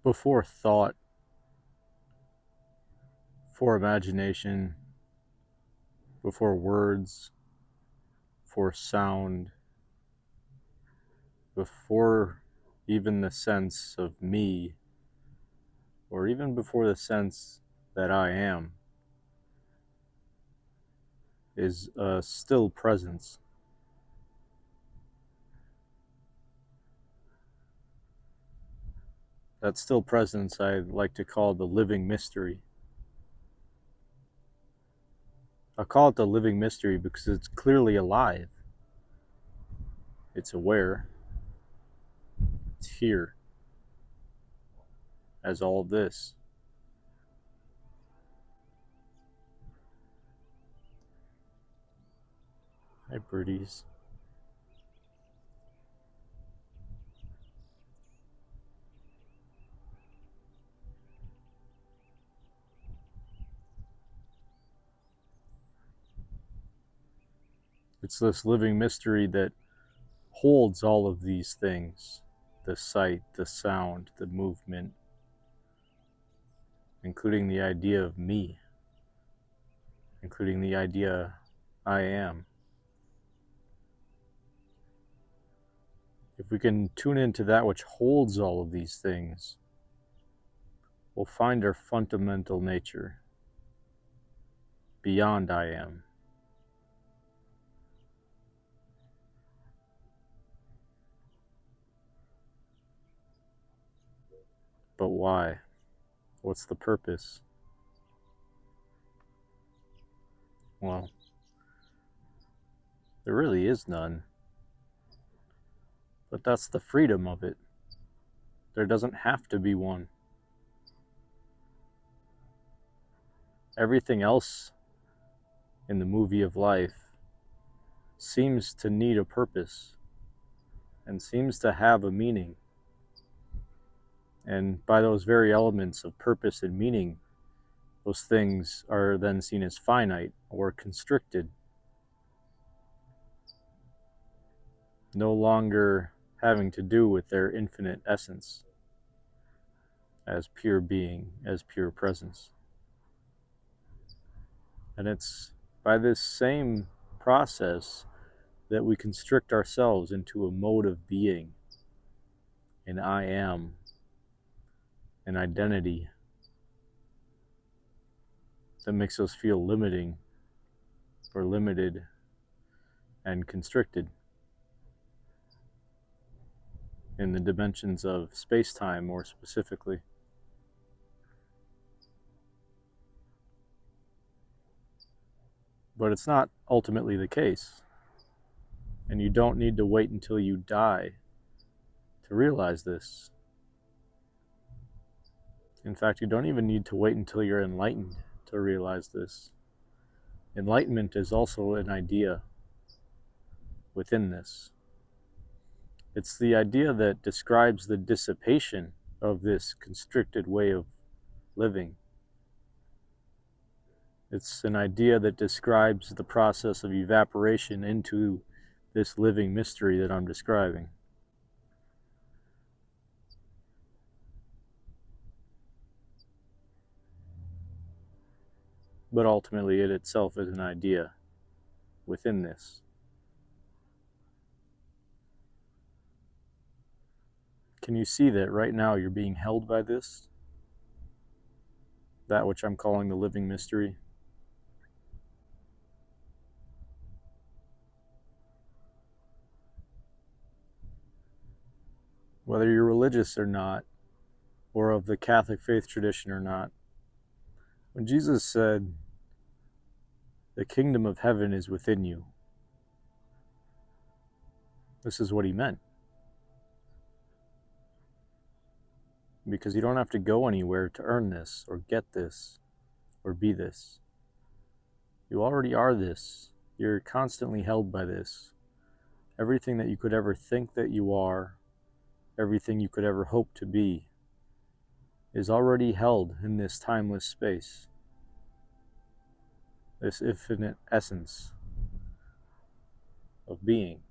before thought, before imagination, before words, before sound, before even the sense of me, or even before the sense that I am, is a still presence. That still presence I like to call the living mystery. I call it the living mystery because it's clearly alive. It's aware. It's here as all of this. Hi, birdies. It's this living mystery that holds all of these things, the sight, the sound, the movement, including the idea of me, including the idea I am. If we can tune into that which holds all of these things, we'll find our fundamental nature beyond I am. But why? What's the purpose? Well, there really is none. But that's the freedom of it. There doesn't have to be one. Everything else in the movie of life seems to need a purpose and seems to have a meaning. And by those very elements of purpose and meaning, those things are then seen as finite or constricted, no longer having to do with their infinite essence as pure being, as pure presence. And it's by this same process that we constrict ourselves into a mode of being, an I am, an identity that makes us feel limiting or limited and constricted in the dimensions of space-time more specifically. But it's not ultimately the case. And you don't need to wait until you die to realize this. In fact, you don't even need to wait until you're enlightened to realize this. Enlightenment is also an idea within this. It's the idea that describes the dissipation of this constricted way of living. It's an idea that describes the process of evaporation into this living mystery that I'm describing. But ultimately it itself is an idea within this. Can you see that right now you're being held by this? That which I'm calling the living mystery? Whether you're religious or not, or of the Catholic faith tradition or not, when Jesus said, "The kingdom of heaven is within you," this is what he meant. Because you don't have to go anywhere to earn this, or get this, or be this. You already are this. You're constantly held by this. Everything that you could ever think that you are, everything you could ever hope to be, is already held in this timeless space, this infinite essence of being.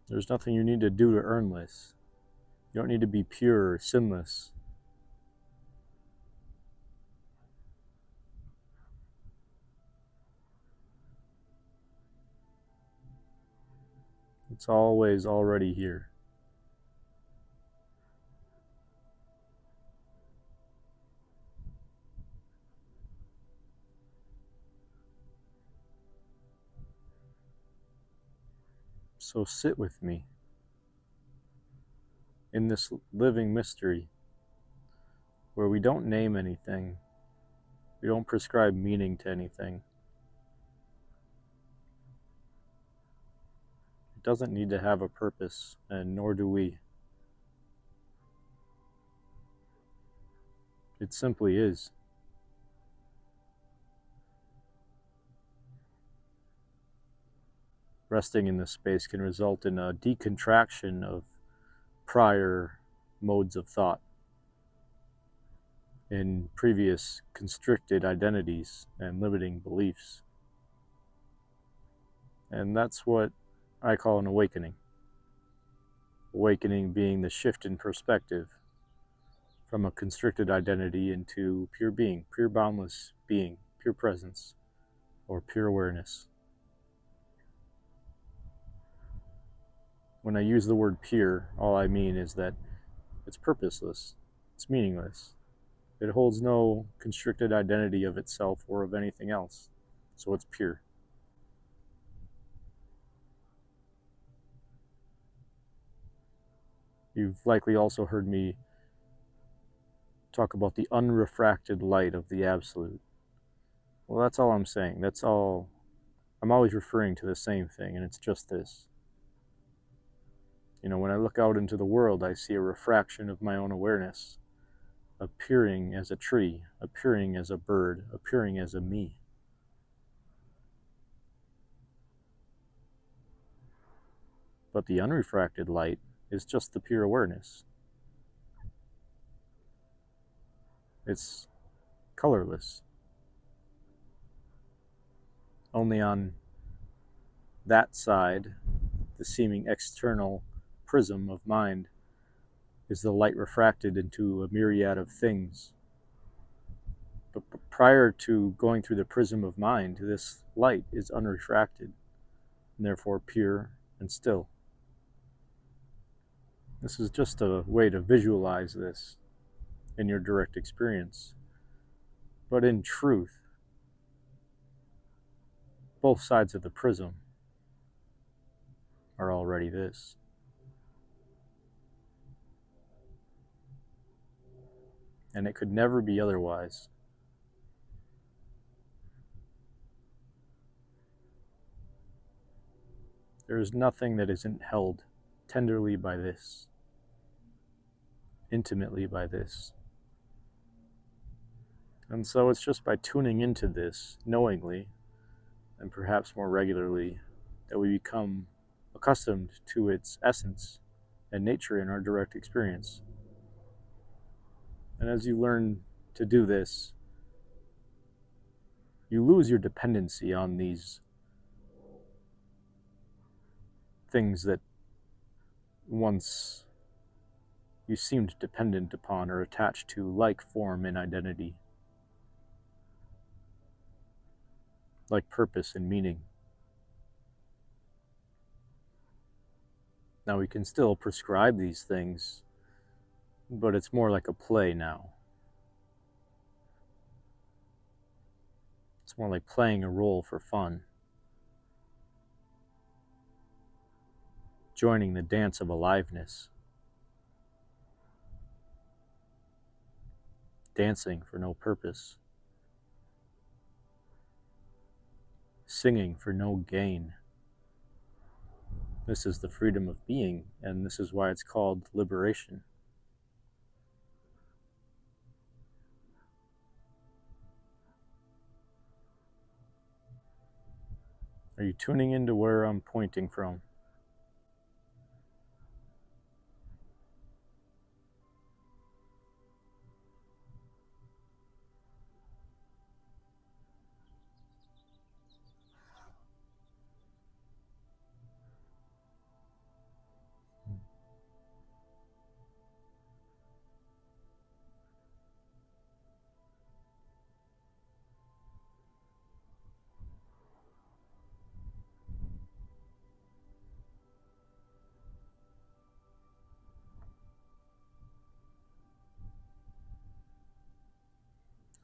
There's nothing you need to do to earn this. You don't need to be pure or sinless. It's always already here. So sit with me in this living mystery where we don't name anything, we don't prescribe meaning to anything. It doesn't need to have a purpose, and nor do we. It simply is. Resting in this space can result in a decontraction of prior modes of thought, in previous constricted identities and limiting beliefs. And that's what I call an awakening. Awakening being the shift in perspective from a constricted identity into pure being, pure boundless being, pure presence, or pure awareness. When I use the word pure, all I mean is that it's purposeless, it's meaningless. It holds no constricted identity of itself or of anything else, so it's pure. You've likely also heard me talk about the unrefracted light of the Absolute. Well, that's all I'm saying. That's all. I'm always referring to the same thing, and it's just this. You know, when I look out into the world, I see a refraction of my own awareness, appearing as a tree, appearing as a bird, appearing as a me. But the unrefracted light is just the pure awareness. It's colorless. Only on that side, the seeming external prism of mind, is the light refracted into a myriad of things. But prior to going through the prism of mind, this light is unrefracted, and therefore pure and still. This is just a way to visualize this in your direct experience. But in truth, both sides of the prism are already this. And it could never be otherwise. There is nothing that isn't held tenderly by this, intimately by this. And so it's just by tuning into this knowingly, and perhaps more regularly, that we become accustomed to its essence and nature in our direct experience. And as you learn to do this, you lose your dependency on these things that once you seemed dependent upon or attached to, like form and identity, like purpose and meaning. Now we can still prescribe these things, but it's more like a play now. It's more like playing a role for fun, joining the dance of aliveness, dancing for no purpose, singing for no gain. This is the freedom of being, and this is why it's called liberation. Are you tuning into where I'm pointing from?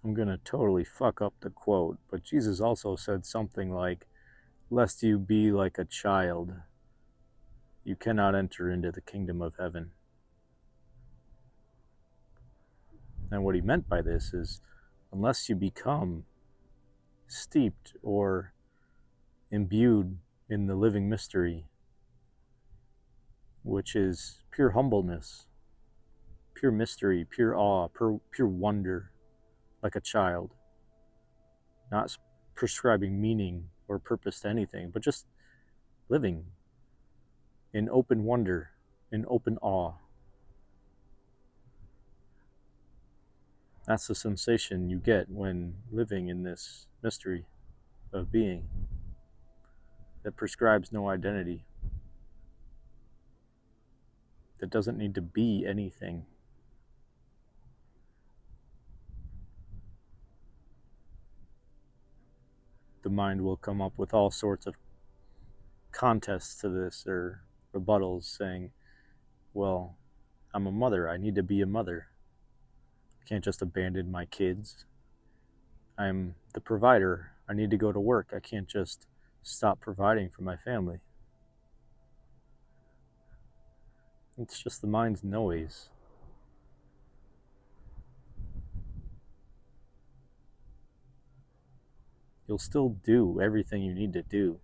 I'm going to totally fuck up the quote, but Jesus also said something like, lest you be like a child, you cannot enter into the kingdom of heaven. And what he meant by this is, unless you become steeped or imbued in the living mystery, which is pure humbleness, pure mystery, pure awe, pure wonder, like a child, not prescribing meaning or purpose to anything, but just living in open wonder, in open awe. That's the sensation you get when living in this mystery of being that prescribes no identity, that doesn't need to be anything. The mind will come up with all sorts of contests to this or rebuttals saying, well, I'm a mother, I need to be a mother. I can't just abandon my kids. I'm the provider, I need to go to work. I can't just stop providing for my family. It's just the mind's noise. You'll still do everything you need to do.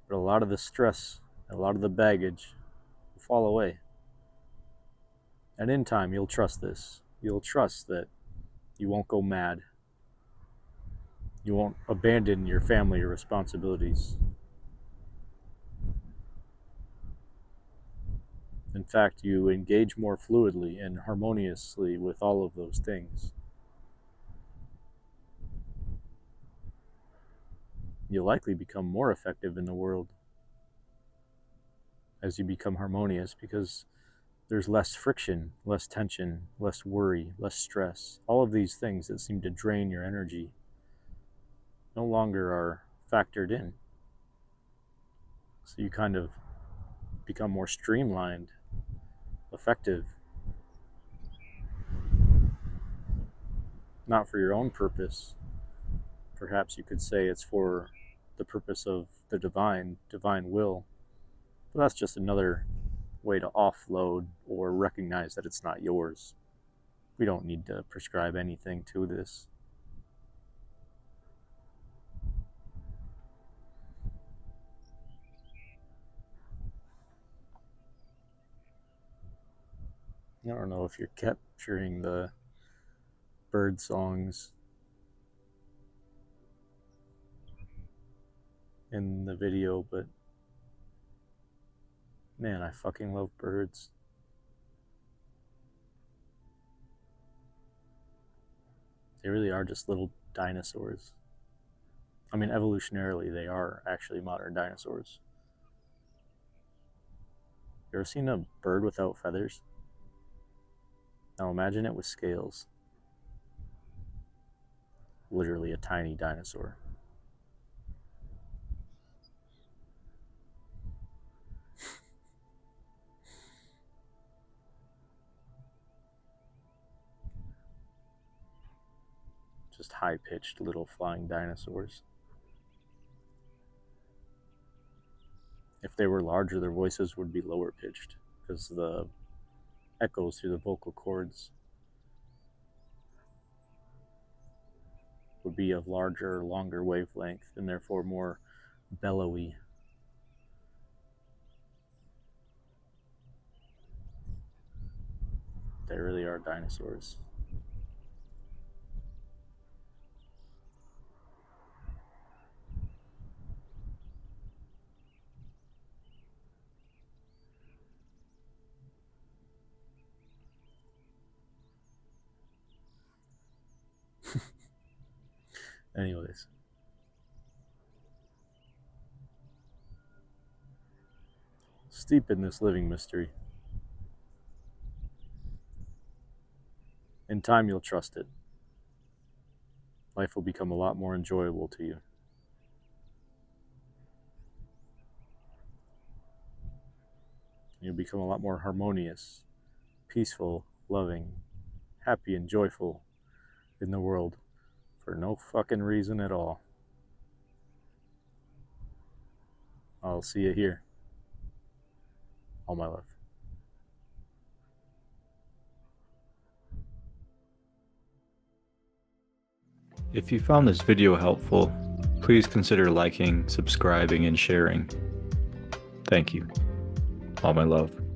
But a lot of the stress, a lot of the baggage will fall away. And in time, you'll trust this. You'll trust that you won't go mad. You won't abandon your family or responsibilities. In fact, you engage more fluidly and harmoniously with all of those things. You'll likely become more effective in the world as you become harmonious, because there's less friction, less tension, less worry, less stress. All of these things that seem to drain your energy no longer are factored in. So you kind of become more streamlined, effective, not for your own purpose. Perhaps you could say it's for the purpose of the divine will. But that's just another way to offload or recognize that it's not yours. We don't need to prescribe anything to this. I don't know if you're capturing the bird songs in the video, but man, I fucking love birds. They really are just little dinosaurs. I mean, evolutionarily, they are actually modern dinosaurs. You ever seen a bird without feathers? Now imagine it with scales. Literally a tiny dinosaur. Just high-pitched little flying dinosaurs. If they were larger, their voices would be lower pitched because the echoes through the vocal cords would be of larger, longer wavelength and therefore more bellowy. They really are dinosaurs. Anyways. Steep in this living mystery. In time, you'll trust it. Life will become a lot more enjoyable to you. You'll become a lot more harmonious, peaceful, loving, happy and joyful in the world for no fucking reason at all. I'll see you here. All my love. If you found this video helpful, please consider liking, subscribing, and sharing. Thank you. All my love.